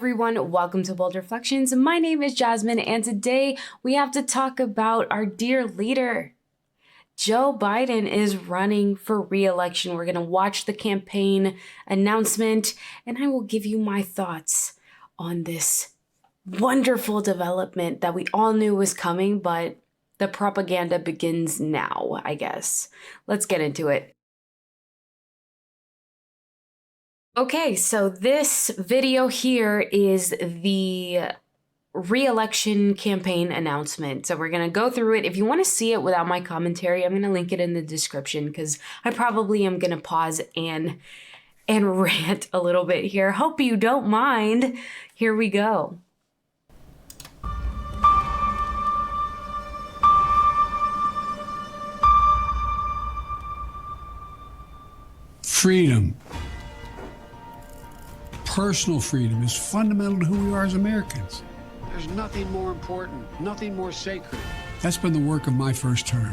everyone, welcome to Bold Reflections. My name is Jasmine, and today we have to talk about our dear leader. Joe Biden is running for re-election. We're going to watch the campaign announcement, and I will give you my thoughts on this wonderful development that we all knew was coming, but the propaganda begins now, I guess. Let's get into it. Okay, so this video here is the re-election campaign announcement. So we're gonna go through it. If you want to see it without my commentary, I'm gonna link it in the description because I probably am gonna pause and rant a little bit here. Hope you don't mind. Here we go. Freedom. Personal freedom is fundamental to who we are as Americans. There's nothing more important, nothing more sacred. That's been the work of my first term.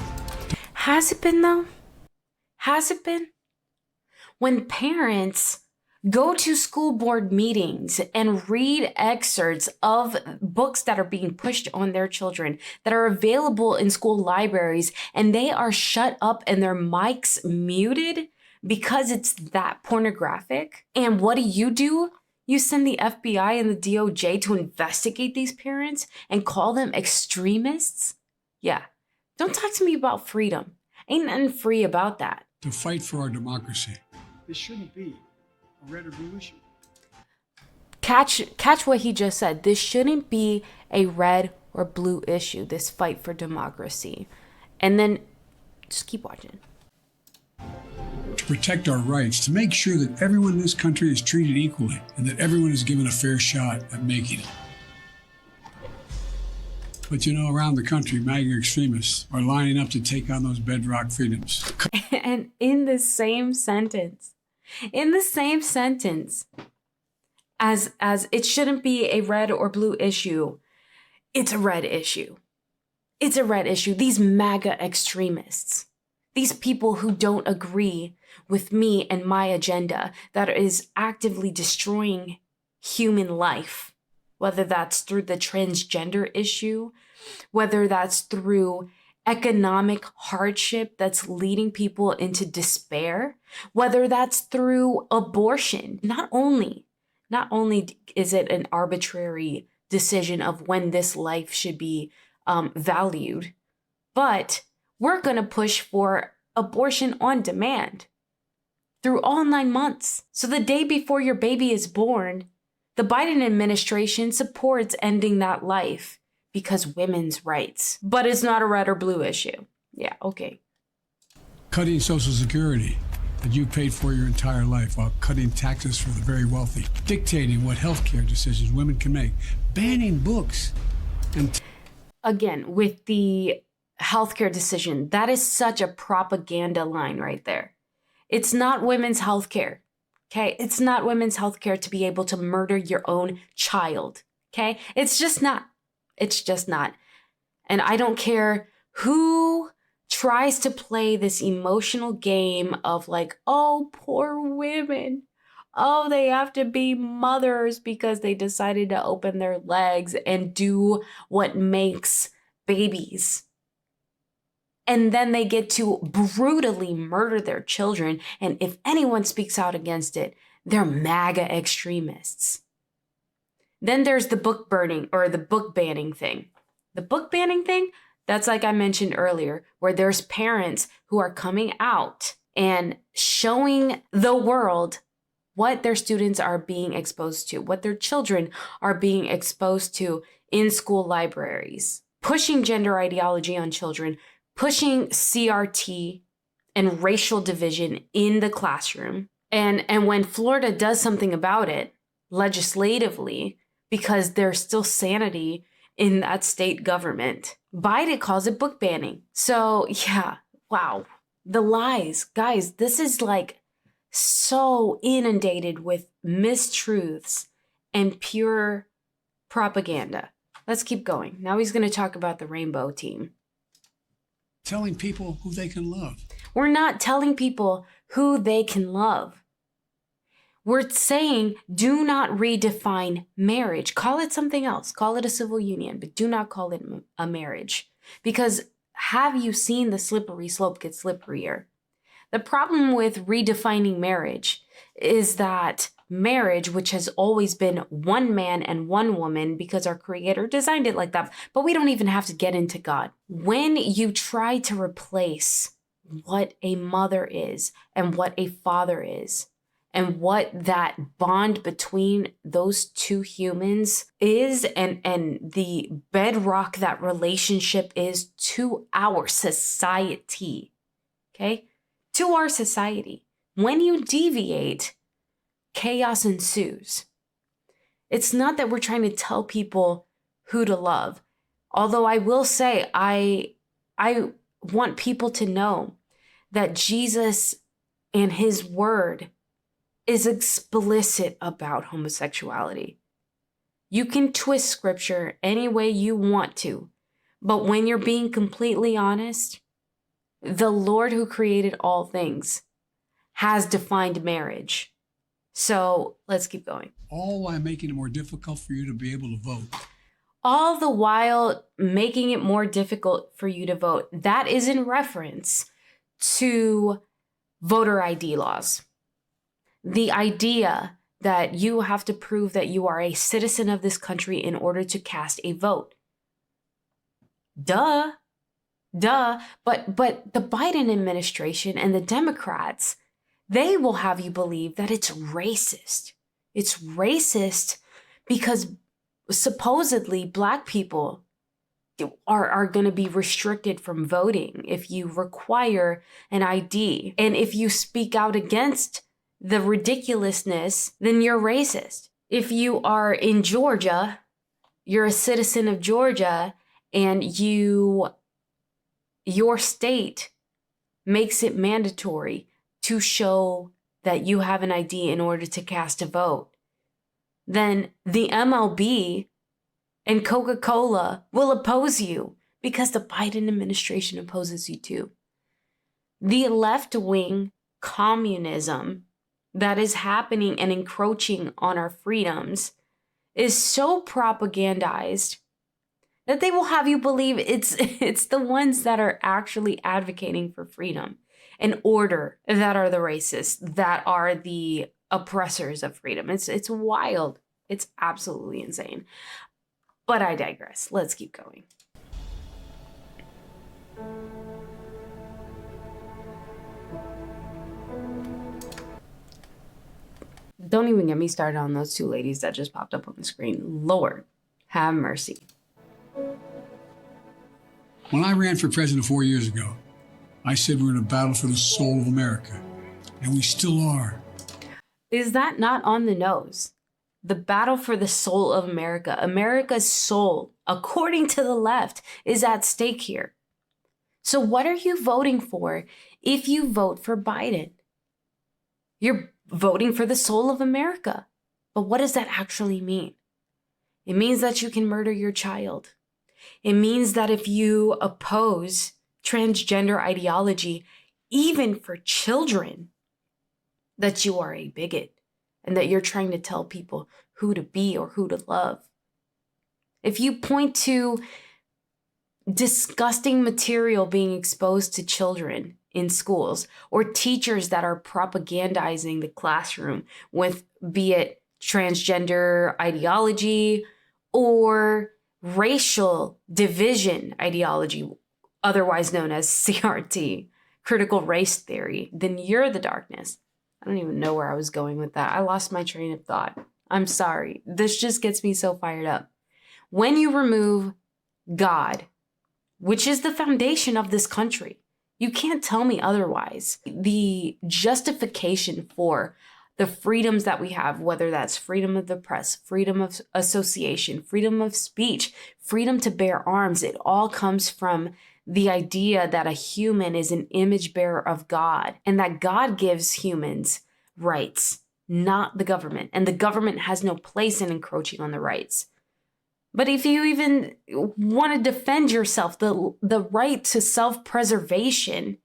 Has it been though? Has it been? When parents go to school board meetings and read excerpts of books that are being pushed on their children, that are available in school libraries, and they are shut up and their mics muted because it's that pornographic. And what do? You send the FBI and the DOJ to investigate these parents and call them extremists? Yeah, don't talk to me about freedom. Ain't nothing free about that. To fight for our democracy. This shouldn't be a red or blue issue. Catch what he just said. This shouldn't be a red or blue issue, this fight for democracy. And then just keep watching. To protect our rights, to make sure that everyone in this country is treated equally and that everyone is given a fair shot at making it. But you know, around the country, MAGA extremists are lining up to take on those bedrock freedoms. And in the same sentence, as it shouldn't be a red or blue issue, it's a red issue. It's a red issue. These MAGA extremists, these people who don't agree with me and my agenda that is actively destroying human life, whether that's through the transgender issue, whether that's through economic hardship that's leading people into despair, whether that's through abortion. Not only is it an arbitrary decision of when this life should be valued, but we're going to push for abortion on demand through all 9 months. So the day before your baby is born, the Biden administration supports ending that life because women's rights. But it's not a red or blue issue. Yeah, okay. Cutting Social Security that you paid for your entire life while cutting taxes for the very wealthy. Dictating what healthcare decisions women can make. Banning books. And again, with the healthcare decision, that is such a propaganda line right there. It's not women's healthcare, okay? It's not women's healthcare to be able to murder your own child, okay? It's just not. It's just not. And I don't care who tries to play this emotional game of like, oh, poor women. Oh, they have to be mothers because they decided to open their legs and do what makes babies. And then they get to brutally murder their children. And if anyone speaks out against it, they're MAGA extremists. Then there's the book burning or the book banning thing. The book banning thing, that's like I mentioned earlier, where there's parents who are coming out and showing the world what their students are being exposed to, what their children are being exposed to in school libraries, pushing gender ideology on children, pushing CRT and racial division in the classroom. And when Florida does something about it legislatively, because there's still sanity in that state government, Biden calls it book banning. So yeah, wow. The lies, guys, this is like so inundated with mistruths and pure propaganda. Let's keep going. Now he's going to talk about the rainbow team. telling people who they can love. We're not telling people who they can love. We're saying do not redefine marriage. Call it something else. Call it a civil union, but do not call it a marriage. Because have you seen the slippery slope get slipperier? The problem with redefining marriage is that marriage, which has always been one man and one woman because our creator designed it like that, but we don't even have to get into God. When you try to replace what a mother is and what a father is, and what that bond between those two humans is, and the bedrock that relationship is to our society, okay? To our society. When you deviate, chaos ensues. It's not that we're trying to tell people who to love. Although I will say, I want people to know that Jesus and his word is explicit about homosexuality. You can twist scripture any way you want to, but when you're being completely honest, the Lord who created all things has defined marriage. So let's keep going. All while making it more difficult for you to be able to vote. All the while making it more difficult for you to vote. That is in reference to voter ID laws. The idea that you have to prove that you are a citizen of this country in order to cast a vote. Duh. But the Biden administration and the Democrats, they will have you believe that it's racist. It's racist because supposedly Black people are going to be restricted from voting if you require an ID. And if you speak out against the ridiculousness, then you're racist. If you are in Georgia, you're a citizen of Georgia, and your state makes it mandatory to show that you have an ID in order to cast a vote, then the MLB and Coca-Cola will oppose you because the Biden administration opposes you too. The left-wing communism that is happening and encroaching on our freedoms is so propagandized that they will have you believe it's the ones that are actually advocating for freedom and order that are the racists, that are the oppressors of freedom. It's wild. It's absolutely insane. But I digress. Let's keep going. Don't even get me started on those two ladies that just popped up on the screen. Lord, have mercy. When I ran for president 4 years ago, I said we're in a battle for the soul of America, and we still are. Is that not on the nose? The battle for the soul of America. America's soul, according to the left, is at stake here. So what are you voting for if you vote for Biden? You're voting for the soul of America. But what does that actually mean? It means that you can murder your child. It means that if you oppose transgender ideology, even for children, that you are a bigot and that you're trying to tell people who to be or who to love. If you point to disgusting material being exposed to children in schools, or teachers that are propagandizing the classroom with, be it transgender ideology or racial division ideology, otherwise known as CRT, critical race theory, then you're the darkness. I don't even know where I was going with that. I lost my train of thought. I'm sorry. This just gets me so fired up. When you remove God, which is the foundation of this country, you can't tell me otherwise. The justification for the freedoms that we have, whether that's freedom of the press, freedom of association, freedom of speech, freedom to bear arms, it all comes from the idea that a human is an image bearer of God and that God gives humans rights, not the government. And the government has no place in encroaching on the rights. But if you even want to defend yourself, the right to self-preservation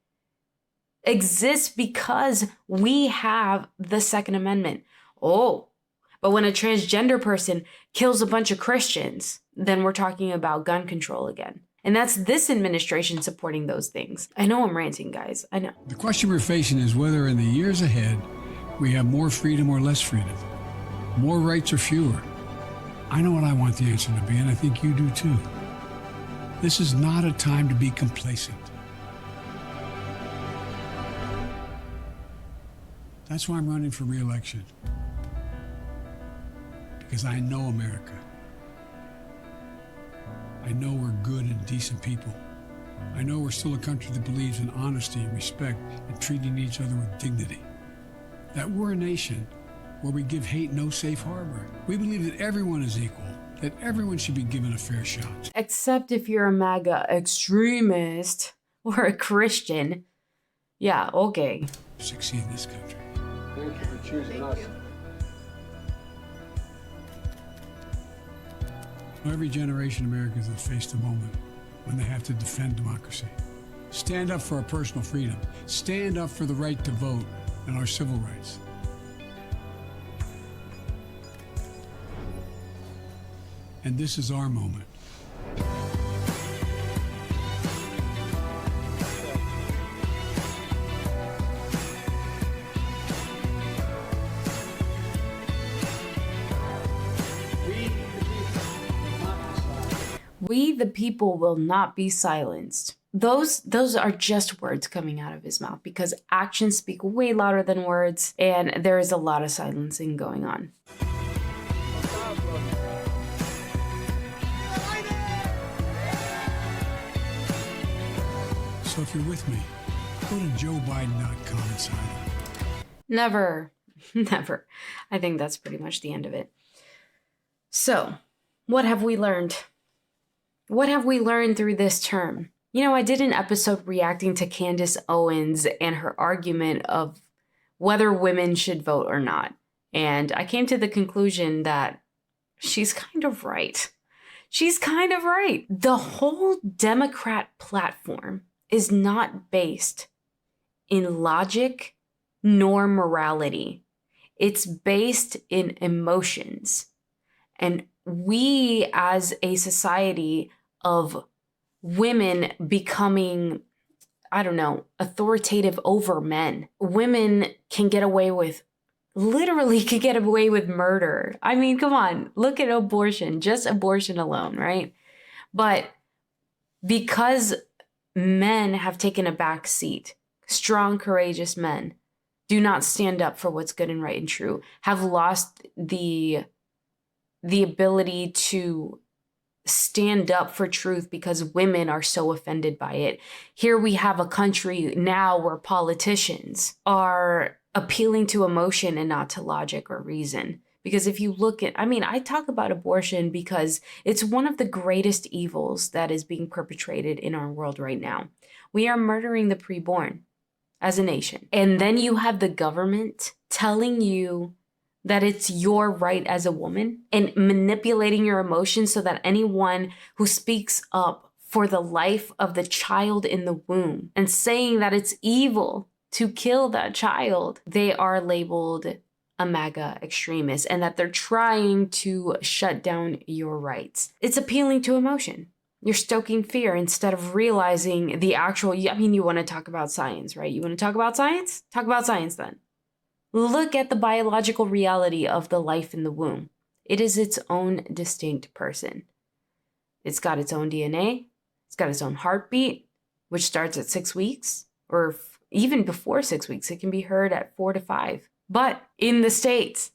exists because we have the Second Amendment. Oh, but when a transgender person kills a bunch of Christians, then we're talking about gun control again. And that's this administration supporting those things. I know I'm ranting, guys. I know. The question we're facing is whether in the years ahead we have more freedom or less freedom, more rights or fewer. I know what I want the answer to be, and I think you do too. This is not a time to be complacent. That's why I'm running for re-election. Because I know America. I know we're good and decent people. I know we're still a country that believes in honesty and respect and treating each other with dignity. That we're a nation where we give hate no safe harbor. We believe that everyone is equal, that everyone should be given a fair shot. Except if you're a MAGA extremist or a Christian. Yeah, okay. Succeed in this country. Thank you for choosing us. Every generation Americans have faced a moment when they have to defend democracy. Stand up for our personal freedom. Stand up for the right to vote and our civil rights. And this is our moment. We, the people, will not be silenced. Those are just words coming out of his mouth because actions speak way louder than words, and there is a lot of silencing going on. So if you're with me, go to joebiden.com and sign up. Never, never. I think that's pretty much the end of it. So, what have we learned? What have we learned through this term? You know, I did an episode reacting to Candace Owens and her argument of whether women should vote or not. And I came to the conclusion that she's kind of right. She's kind of right. The whole Democrat platform is not based in logic nor morality. It's based in emotions. And we as a society of women becoming, I don't know, authoritative over men. Women can get away with, literally can get away with murder. I mean, come on, look at abortion, just abortion alone, right? But because men have taken a back seat, strong, courageous men do not stand up for what's good and right and true, have lost the ability to stand up for truth because women are so offended by it. Here we have a country now where politicians are appealing to emotion and not to logic or reason. Because if you look at, I talk about abortion because it's one of the greatest evils that is being perpetrated in our world right now. We are murdering the preborn as a nation. And then you have the government telling you that it's your right as a woman and manipulating your emotions so that anyone who speaks up for the life of the child in the womb and saying that it's evil to kill that child, they are labeled a MAGA extremist and that they're trying to shut down your rights. It's appealing to emotion. You're stoking fear instead of realizing the actual, you want to talk about science, right? You want to talk about science? Talk about science then. Look at the biological reality of the life in the womb. It is its own distinct person. It's got its own DNA. It's got its own heartbeat, which starts at 6 weeks, or even before 6 weeks. It can be heard at 4 to 5. But in the states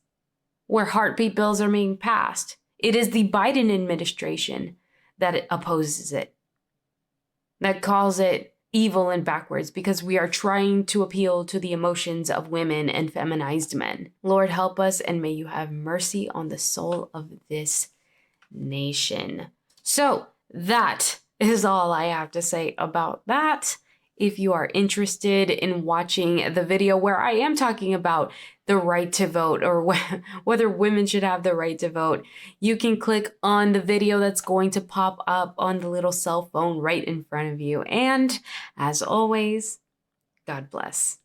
where heartbeat bills are being passed, it is the Biden administration that opposes it, that calls it evil and backwards because we are trying to appeal to the emotions of women and feminized men. Lord, help us, and may you have mercy on the soul of this nation. So that is all I have to say about that. If you are interested in watching the video where I am talking about the right to vote or whether women should have the right to vote, you can click on the video that's going to pop up on the little cell phone right in front of you. And as always, God bless.